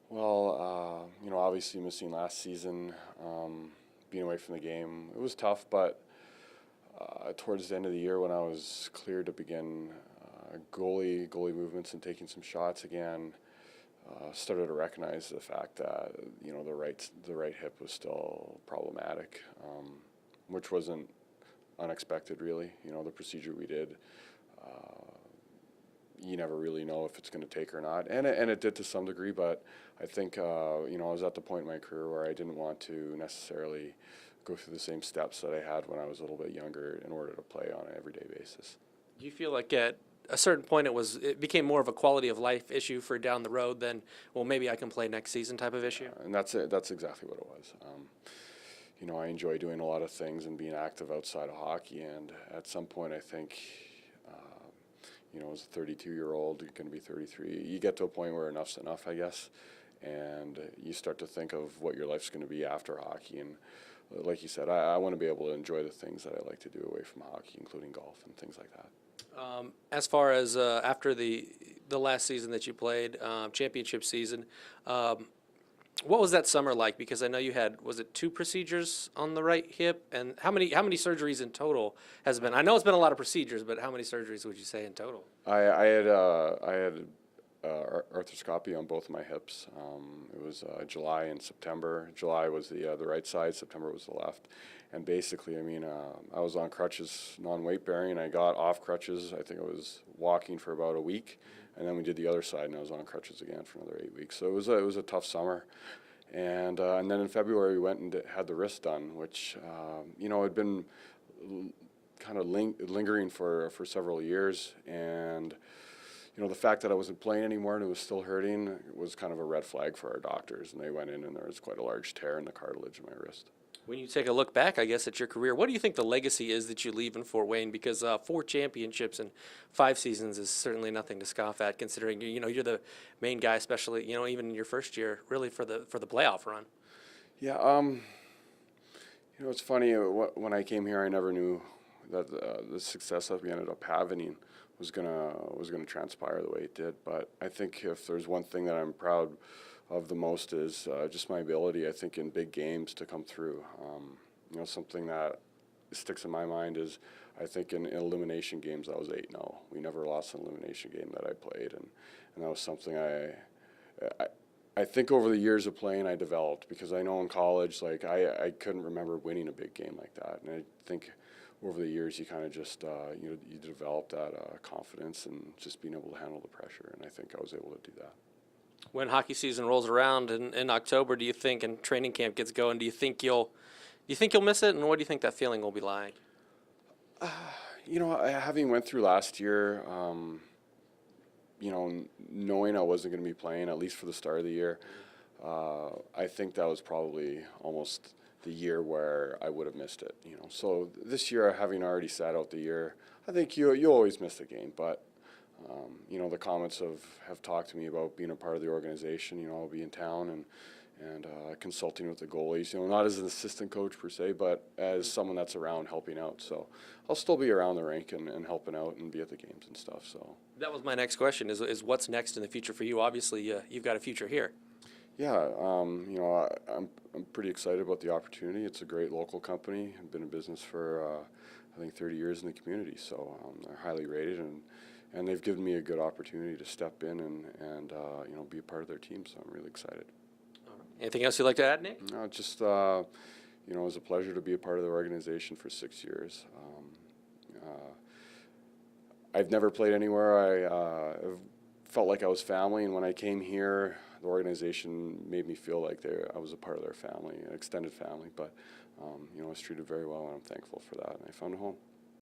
Well, obviously missing last season, being away from the game, it was tough. But towards the end of the year, when I was cleared to begin goalie movements and taking some shots again, started to recognize the fact that the right hip was still problematic, which wasn't unexpected really. The procedure we did. You never really know if it's going to take or not, and it did to some degree. But I think I was at the point in my career where I didn't want to necessarily go through the same steps that I had when I was a little bit younger in order to play on an everyday basis. Do you feel like at a certain point it became more of a quality of life issue for down the road than, well, maybe I can play next season type of issue? And that's it. That's exactly what it was. I enjoy doing a lot of things and being active outside of hockey, and at some point I think. As a 32-year-old, you're going to be 33. You get to a point where enough's enough, I guess, and you start to think of what your life's going to be after hockey. And like you said, I want to be able to enjoy the things that I like to do away from hockey, including golf and things like that. As far as after the last season that you played, championship season, what was that summer like? Because I know you had, was it 2 procedures on the right hip, and how many surgeries in total has it been? I know it's been a lot of procedures, but how many surgeries would you say in total? I had arthroscopy on both of my hips. It was July and September. July was the right side. September was the left. And basically, I was on crutches, non-weight bearing. I got off crutches. I think I was walking for about a week, and then we did the other side, and I was on crutches again for another 8 weeks. So it was a tough summer. And then in February we went and had the wrist done, which had been kind of lingering for several years. And the fact that I wasn't playing anymore and it was still hurting was kind of a red flag for our doctors, and they went in and there was quite a large tear in the cartilage of my wrist. When you take a look back, I guess, at your career, what do you think the legacy is that you leave in Fort Wayne? Because 4 championships and 5 seasons is certainly nothing to scoff at, considering you're the main guy, especially even in your first year, really for the playoff run. Yeah, it's funny. When I came here, I never knew that the success that we ended up having was gonna transpire the way it did. But I think if there's one thing that I'm proud of the most is just my ability, I think, in big games to come through. Something that sticks in my mind is, I think, in elimination games I was 8-0. We never lost an elimination game that I played, and that was something I think over the years of playing I developed, because I know in college, like, I couldn't remember winning a big game like that, and I think over the years you kind of just you develop that confidence and just being able to handle the pressure, and I think I was able to do that. When hockey season rolls around in October, do you think, and training camp gets going, do you think you'll miss it, and what do you think that feeling will be like? Having went through last year, knowing I wasn't going to be playing, at least for the start of the year, I think that was probably almost the year where I would have missed it. So this year, having already sat out the year, I think you always miss the game, but. The Komets have talked to me about being a part of the organization. I'll be in town and consulting with the goalies. Not as an assistant coach per se, but as someone that's around helping out. So I'll still be around the rink and helping out and be at the games and stuff. So that was my next question: is what's next in the future for you? Obviously, you've got a future here. Yeah, I'm pretty excited about the opportunity. It's a great local company. I've been in business for I think 30 years in the community, so they're highly rated, and they've given me a good opportunity to step in and be a part of their team. So I'm really excited. Anything else you'd like to add, Nick? No, just it was a pleasure to be a part of the organization for 6 years. I've never played anywhere. I felt like I was family, and when I came here, the organization made me feel like I was a part of their family, an extended family. But I was treated very well, and I'm thankful for that. And I found a home.